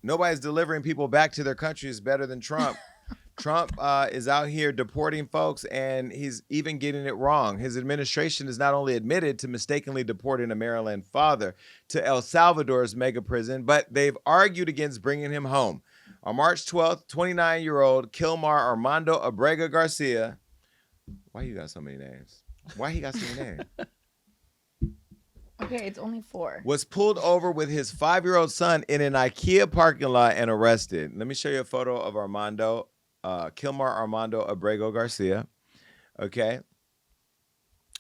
Nobody's delivering people back to their countries better than Trump. Trump is out here deporting folks, and he's even getting it wrong. His administration is not only admitted to mistakenly deporting a Maryland father to El Salvador's mega prison, but they've argued against bringing him home. On March 12th, 29-year-old Kilmar Armando Abrega Garcia. Why you got so many names? Why he got so many names? Okay, it's only 4. Was pulled over with his 5-year-old son in an IKEA parking lot and arrested. Let me show you a photo of Armando, Kilmar Armando Abrego Garcia. Okay.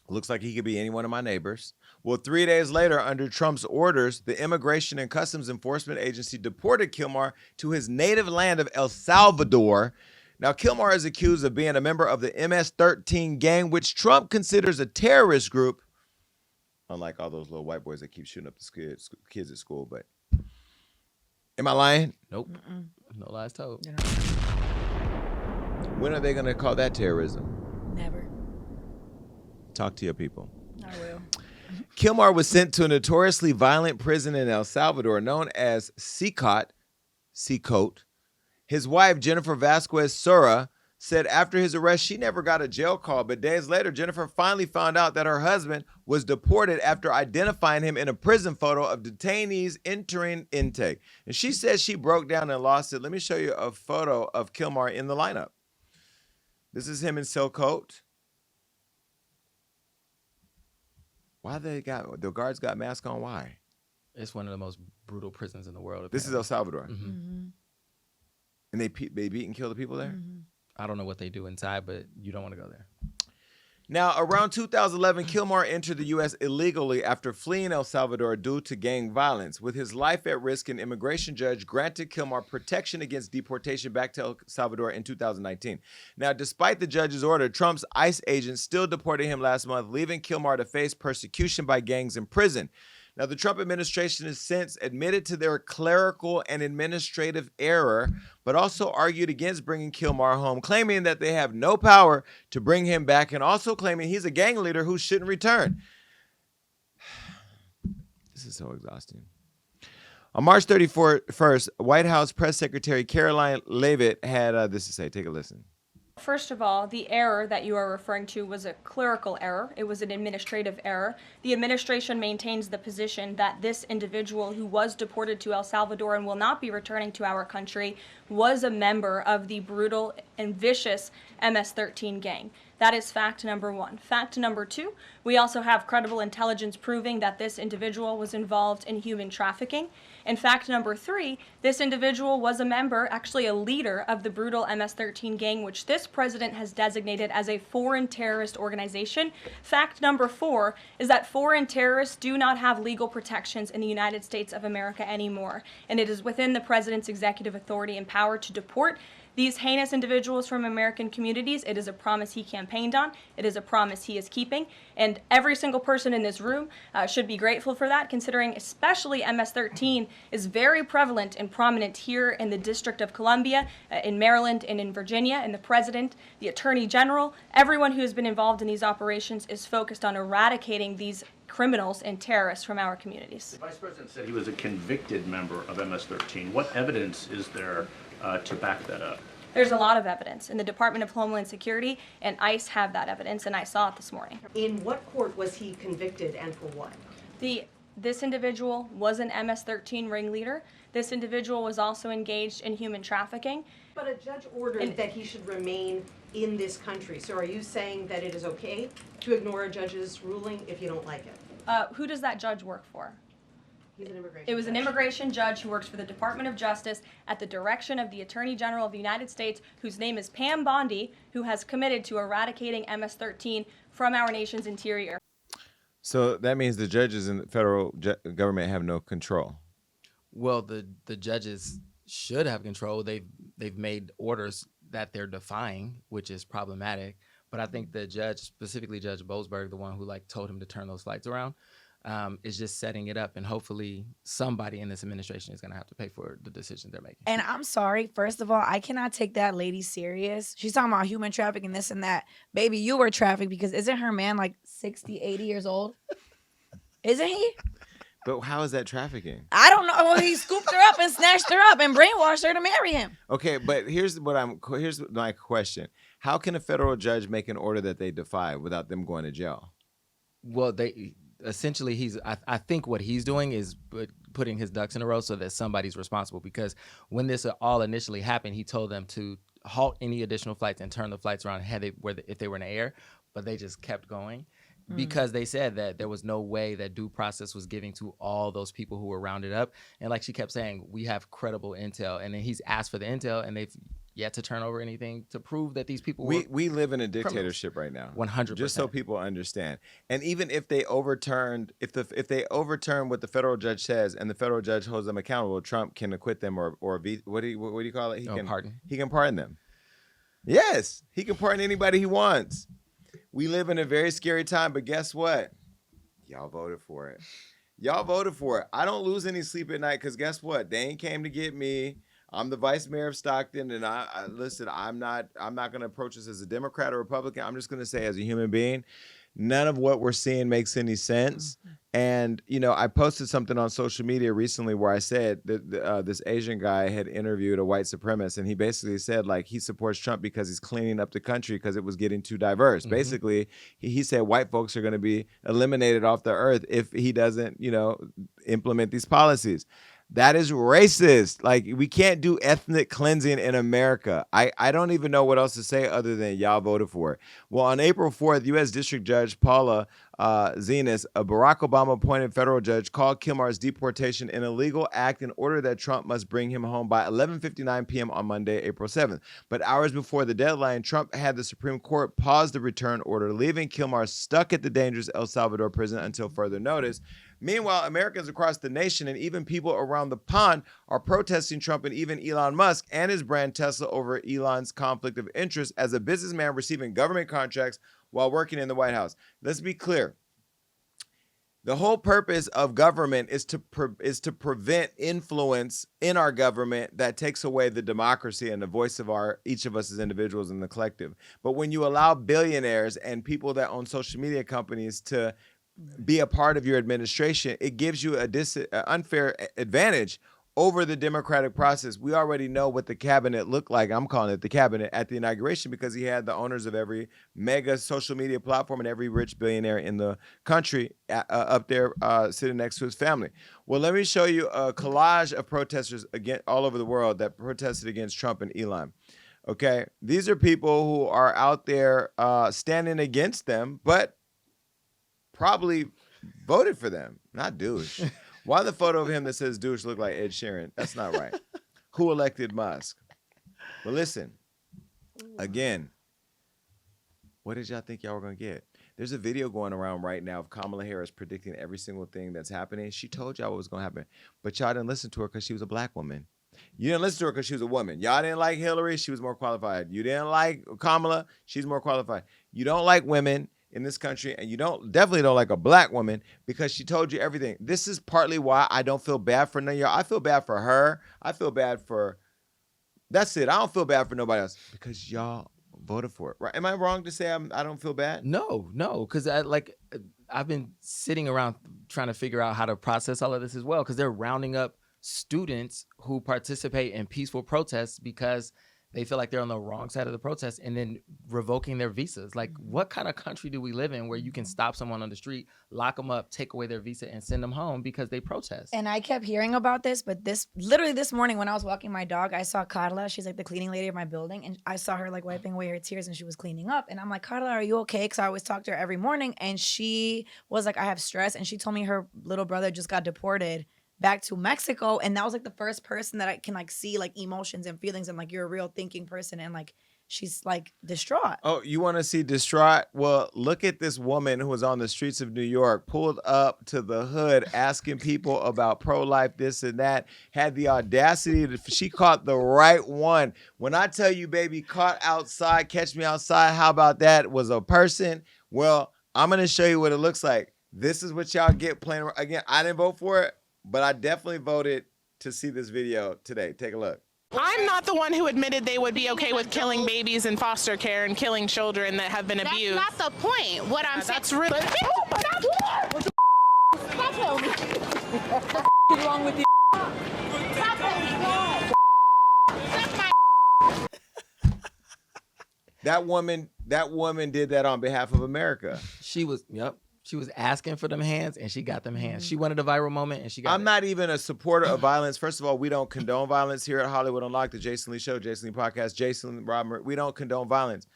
Looks like he could be any one of my neighbors. Well, 3 days later, under Trump's orders, the Immigration and Customs Enforcement Agency deported Kilmar to his native land of El Salvador. Now, Kilmar is accused of being a member of the MS-13 gang, which Trump considers a terrorist group. Unlike all those little white boys that keep shooting up the kids at school. But am I lying? Nope. No lies told. Yeah. When are they going to call that terrorism? Never. Talk to your people. I will. Kilmar was sent to a notoriously violent prison in El Salvador known as Seacote. His wife, Jennifer Vasquez Sura, said after his arrest, she never got a jail call, but days later, Jennifer finally found out that her husband was deported after identifying him in a prison photo of detainees entering intake. And she says she broke down and lost it. Let me show you a photo of Kilmar in the lineup. This is him in Silcote. Why the guards got masks on? Why? It's one of the most brutal prisons in the world. This is El Salvador. Mm-hmm. And they beat and kill the people there? Mm-hmm. I don't know what they do inside, but you don't want to go there. Now, around 2011, Kilmar entered the U.S. illegally after fleeing El Salvador due to gang violence. With his life at risk, an immigration judge granted Kilmar protection against deportation back to El Salvador in 2019. Now, despite the judge's order, Trump's ICE agents still deported him last month, leaving Kilmar to face persecution by gangs in prison. Now, the Trump administration has since admitted to their clerical and administrative error, but also argued against bringing Kilmar home, claiming that they have no power to bring him back and also claiming he's a gang leader who shouldn't return. This is so exhausting. On March 31st, White House Press Secretary Caroline Leavitt had this to say. Take a listen. First of all, the error that you are referring to was a clerical error. It was an administrative error. The administration maintains the position that this individual who was deported to El Salvador and will not be returning to our country was a member of the brutal and vicious MS-13 gang. That is fact number 1. Fact number 2, we also have credible intelligence proving that this individual was involved in human trafficking. And fact number 3, this individual was a member, actually a leader of the brutal MS-13 gang, which this president has designated as a foreign terrorist organization. Fact number 4 is that foreign terrorists do not have legal protections in the United States of America anymore. And it is within the president's executive authority and power to deport these heinous individuals from American communities. It is a promise he campaigned on. It is a promise he is keeping. And every single person in this room should be grateful for that, considering especially MS-13 is very prevalent and prominent here in the District of Columbia, in Maryland, and in Virginia. And the president, the attorney general, everyone who has been involved in these operations is focused on eradicating these criminals and terrorists from our communities. The Vice President said he was a convicted member of MS-13. What evidence is there to back that up? There's a lot of evidence, and the Department of Homeland Security and ICE have that evidence, and I saw it this morning. In what court was he convicted and for what? This individual was an MS-13 ringleader. This individual was also engaged in human trafficking. But a judge ordered that he should remain in this country. So are you saying that it is okay to ignore a judge's ruling if you don't like it? Who does that judge work for? He's an immigration It was an judge. immigration judge who works for the Department of Justice at the direction of the Attorney General of the United States, whose name is Pam Bondi, who has committed to eradicating MS-13 from our nation's interior. So that means the judges in the federal government have no control. Well, the judges should have control. They've made orders that they're defying, which is problematic. But I think the judge, specifically Judge Boasberg, the one who told him to turn those flights around, is just setting it up, and hopefully somebody in this administration is going to have to pay for the decisions they're making. And I'm sorry, first of all, I cannot take that lady serious. She's talking about human trafficking, this and that. Baby, you were trafficked because isn't her man 60, 80 years old? Isn't he? But how is that trafficking? I don't know. Well, he scooped her up and snatched her up and brainwashed her to marry him. Okay, but here's my question. How can a federal judge make an order that they defy without them going to jail? Well, they essentially I think what he's doing is putting his ducks in a row so that somebody's responsible, because when this all initially happened, he told them to halt any additional flights and turn the flights around if they were in the air, but they just kept going. Because they said that there was no way that due process was giving to all those people who were rounded up. And like she kept saying, we have credible intel. And then he's asked for the intel, and they've yet to turn over anything to prove that these people were We live in a dictatorship right now. 100%. Just so people understand. And even if they overturned, if they overturn what the federal judge says and the federal judge holds them accountable, Trump can acquit them or what do you call it? Pardon. He can pardon them. Yes, he can pardon anybody he wants. We live in a very scary time, but guess what? Y'all voted for it. Y'all voted for it. I don't lose any sleep at night because guess what? They ain't came to get me. I'm the vice mayor of Stockton, and I listen, I'm not going to approach this as a Democrat or Republican. I'm just going to say as a human being, none of what we're seeing makes any sense. And, I posted something on social media recently where I said that this Asian guy had interviewed a white supremacist, and he basically said, like, he supports Trump because he's cleaning up the country because it was getting too diverse. Basically, he said white folks are going to be eliminated off the earth if he doesn't, implement these policies. That is racist. Like, we can't do ethnic cleansing in America. I don't even know what else to say other than y'all voted for it. Well, on April 4th, U.S. District Judge Paula Zenas, a Barack Obama-appointed federal judge, called Kilmar's deportation an illegal act and ordered that Trump must bring him home by 11:59 p.m. on Monday, April 7th. But hours before the deadline, Trump had the Supreme Court pause the return order, leaving Kilmar stuck at the dangerous El Salvador prison until further notice. Meanwhile, Americans across the nation and even people around the pond are protesting Trump and even Elon Musk and his brand Tesla over Elon's conflict of interest as a businessman receiving government contracts while working in the White House. Let's be clear. The whole purpose of government is to prevent influence in our government that takes away the democracy and the voice of each of us as individuals in the collective. But when you allow billionaires and people that own social media companies to be a part of your administration, it gives you an unfair advantage over the democratic process. We already know what the cabinet looked like. I'm calling it the cabinet at the inauguration because he had the owners of every mega social media platform and every rich billionaire in the country up there sitting next to his family. Well, let me show you a collage of protesters all over the world that protested against Trump and Elon. Okay, these are people who are out there standing against them, but probably voted for them, not douche. Why the photo of him that says douche look like Ed Sheeran? That's not right. Who elected Musk? But listen, again, what did y'all think y'all were going to get? There's a video going around right now of Kamala Harris predicting every single thing that's happening. She told y'all what was going to happen, but y'all didn't listen to her because she was a black woman. You didn't listen to her because she was a woman. Y'all didn't like Hillary. She was more qualified. You didn't like Kamala. She's more qualified. You don't like women in this country, and you definitely don't like a black woman because she told you everything. This is partly why I don't feel bad for none of y'all. I feel bad for her. I feel bad for, that's it. I don't feel bad for nobody else because y'all voted for it. Right? Am I wrong to say I don't feel bad? No, because I've been sitting around trying to figure out how to process all of this as well, because they're rounding up students who participate in peaceful protests because they feel like they're on the wrong side of the protest and then revoking their visas. Like, what kind of country do we live in where you can stop someone on the street, lock them up, take away their visa, and send them home because they protest? And I kept hearing about this, but literally this morning when I was walking my dog, I saw Carla. She's like the cleaning lady of my building. And I saw her like wiping away her tears and she was cleaning up. And I'm like, Carla, are you okay? Because I always talk to her every morning. And she was like, I have stress. And she told me her little brother just got deported back to Mexico, and that was like the first person that I can like see like emotions and feelings, and like you're a real thinking person, and like she's like distraught. Oh, you want to see distraught? Well, look at this woman who was on the streets of New York, pulled up to the hood asking people about pro-life, this and that, had the audacity she caught the right one. When I tell you, baby, caught outside, catch me outside, how about that, was a person? Well, I'm going to show you what it looks like. This is what y'all get playing. Again, I didn't vote for it, but I definitely voted to see this video today. Take a look. I'm not the one who admitted they would be okay with killing babies in foster care and killing children that have been abused. That's not the point. What I'm saying. That's really. What's wrong with you? That woman did that on behalf of America. She was asking for them hands, and she got them hands. She wanted a viral moment, and she got. I'm not even a supporter of violence. First of all, we don't condone violence here at Hollywood Unlocked, the Jason Lee Show, Jason Lee Podcast, Jason Robert. We don't condone violence,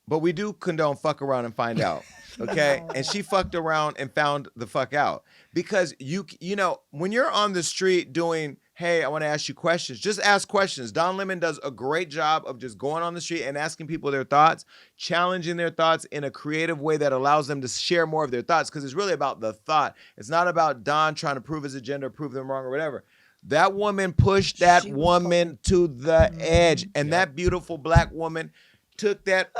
but we do condone fuck around and find out. Okay, and she fucked around and found the fuck out because you know when you're on the street doing, hey, I want to ask you questions. Just ask questions. Don Lemon does a great job of just going on the street and asking people their thoughts, challenging their thoughts in a creative way that allows them to share more of their thoughts because it's really about the thought. It's not about Don trying to prove his agenda or prove them wrong or whatever. That woman pushed that woman to the edge, and that beautiful black woman took that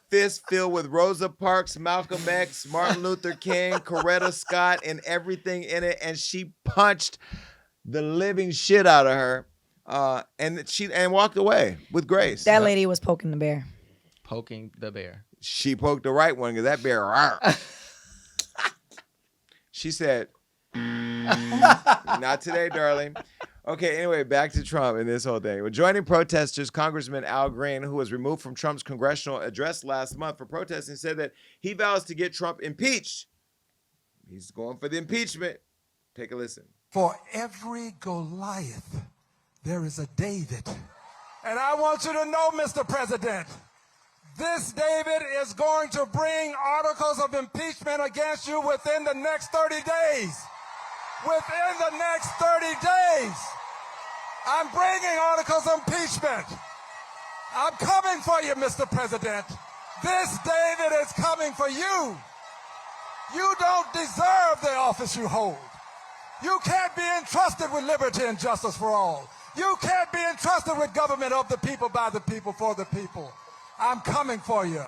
fist filled with Rosa Parks, Malcolm X, Martin Luther King, Coretta Scott, and everything in it, and she punched the living shit out of her, and walked away with grace. That lady was poking the bear. Poking the bear. She poked the right one because that bear. She said, "Not today, darling." Okay, anyway, back to Trump and this whole thing. Well, joining protesters, Congressman Al Green, who was removed from Trump's congressional address last month for protesting, said that he vows to get Trump impeached. He's going for the impeachment. Take a listen. For every Goliath, there is a David. And I want you to know, Mr. President, this David is going to bring articles of impeachment against you within the next 30 days. Within the next 30 days. I'm bringing articles of impeachment. I'm coming for you, Mr. President. This David is coming for you. You don't deserve the office you hold. You can't be entrusted with liberty and justice for all. You can't be entrusted with government of the people, by the people, for the people. I'm coming for you.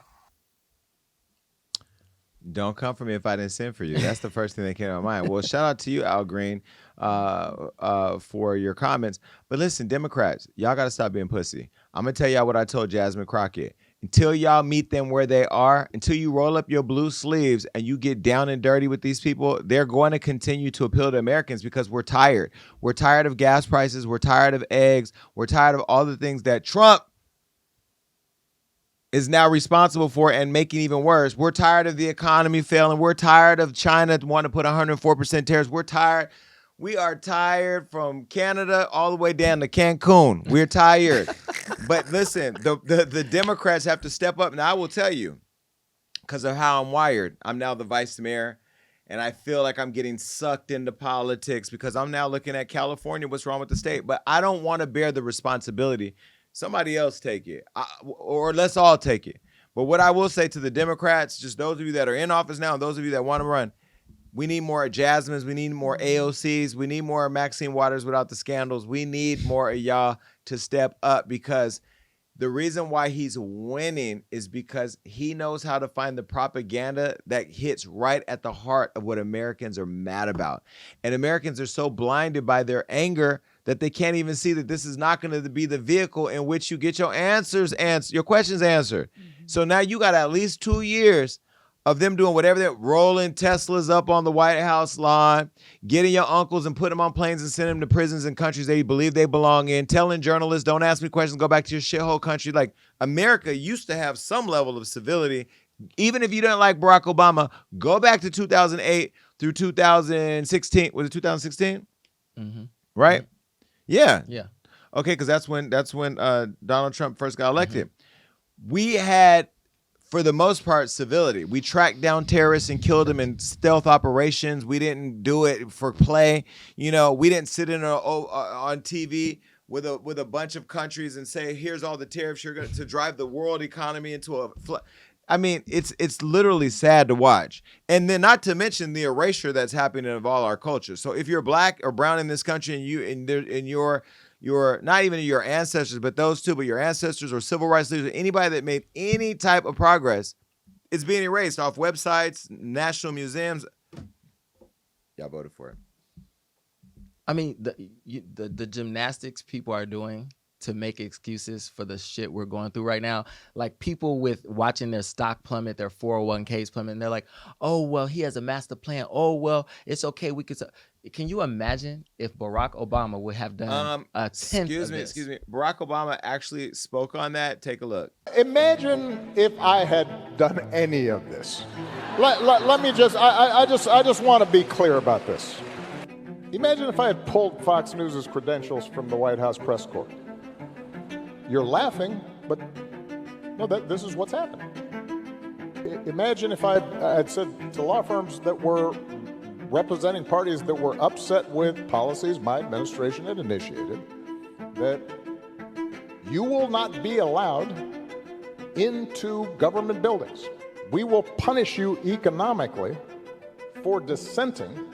Don't come for me if I didn't send for you. That's the first thing that came to my mind. Well, shout out to you, Al Green, for your comments. But listen, Democrats, y'all got to stop being pussy. I'm going to tell y'all what I told Jasmine Crockett. Until y'all meet them where they are, until you roll up your blue sleeves and you get down and dirty with these people, they're going to continue to appeal to Americans because we're tired. We're tired of gas prices. We're tired of eggs. We're tired of all the things that Trump is now responsible for and making even worse. We're tired of the economy failing. We're tired of China wanting to put 104% tariffs. We're tired. We are tired from Canada all the way down to Cancun. We're tired. But listen, the Democrats have to step up. And I will tell you, because of how I'm wired, I'm now the vice mayor. And I feel like I'm getting sucked into politics because I'm now looking at California, what's wrong with the state. But I don't want to bear the responsibility. Somebody else take it, or let's all take it. But what I will say to the Democrats, just those of you that are in office now and those of you that want to run, we need more Jasmines. We need more AOCs. We need more Maxine Waters without the scandals. We need more of y'all to step up because the reason why he's winning is because he knows how to find the propaganda that hits right at the heart of what Americans are mad about. And Americans are so blinded by their anger that they can't even see that this is not going to be the vehicle in which you get your your questions answered. Mm-hmm. So now you got at least 2 years of them doing whatever they're rolling Teslas up on the White House lawn, getting your uncles and putting them on planes and sending them to prisons in countries they believe they belong in, telling journalists, don't ask me questions, go back to your shithole country. Like, America used to have some level of civility. Even if you didn't like Barack Obama, go back to 2008 through 2016. Was it 2016? Mm-hmm. Right? Mm-hmm. Yeah. Yeah. Okay, because that's when Donald Trump first got elected. Mm-hmm. We had, for the most part, civility. We tracked down terrorists and killed them in stealth operations. We didn't do it for play. You know, we didn't sit on TV with a bunch of countries and say, here's all the tariffs you're going to drive the world economy into a I mean, it's literally sad to watch. And then not to mention the erasure that's happening of all our culture. So if you're black or brown in this country and your not even your ancestors, but those two, but your ancestors or civil rights leaders, anybody that made any type of progress is being erased off websites, national museums. Y'all voted for it. I mean, the gymnastics people are doing to make excuses for the shit we're going through right now. Like, people with watching their stock plummet, their 401ks plummet, and they're like, oh, well, he has a master plan. Oh, well, it's okay. We could. Can you imagine if Barack Obama would have done a tenth of this? Excuse me. Barack Obama actually spoke on that. Take a look. Imagine if I had done any of this. Let me just, I just want to be clear about this. Imagine if I had pulled Fox News' credentials from the White House press corps. You're laughing, but no, this is what's happening. Imagine if I had said to law firms that were representing parties that were upset with policies my administration had initiated, that you will not be allowed into government buildings. We will punish you economically for dissenting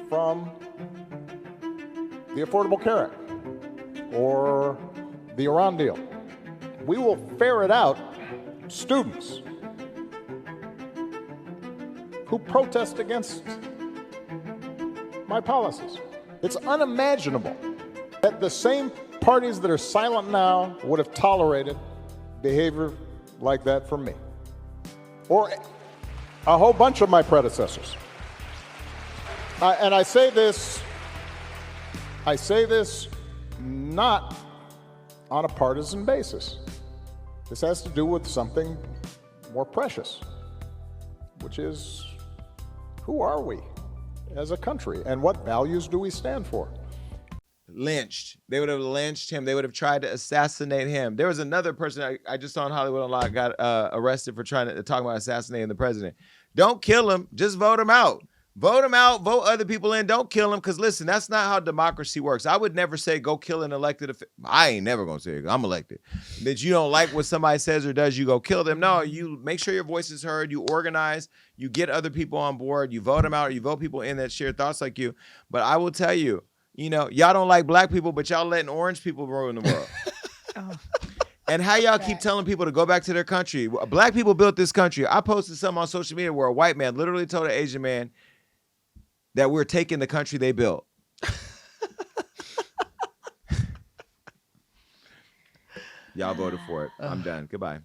from the Affordable Care Act or the Iran deal. We will ferret out students who protest against my policies. It's unimaginable that the same parties that are silent now would have tolerated behavior like that from me, or a whole bunch of my predecessors. And I say this not on a partisan basis. This has to do with something more precious, which is, who are we as a country and what values do we stand for? Lynched. They would have lynched him. They would have tried to assassinate him. There was another person I just saw in Hollywood Unlocked got arrested for trying to talk about assassinating the president. Don't kill him. Just vote him out. Vote him out. Vote other people in. Don't kill him. Because listen, that's not how democracy works. I would never say go kill an elected. I ain't never gonna say it. I'm elected. That you don't like what somebody says or does, you go kill them. No, you make sure your voice is heard. You organize. You get other people on board. You vote them out. Or you vote people in that share thoughts like you. But I will tell you, y'all don't like black people, but y'all letting orange people ruin the world. Oh. And how y'all keep telling people to go back to their country. Black people built this country. I posted something on social media where a white man literally told an Asian man that we're taking the country they built. Y'all voted for it. I'm done. Goodbye.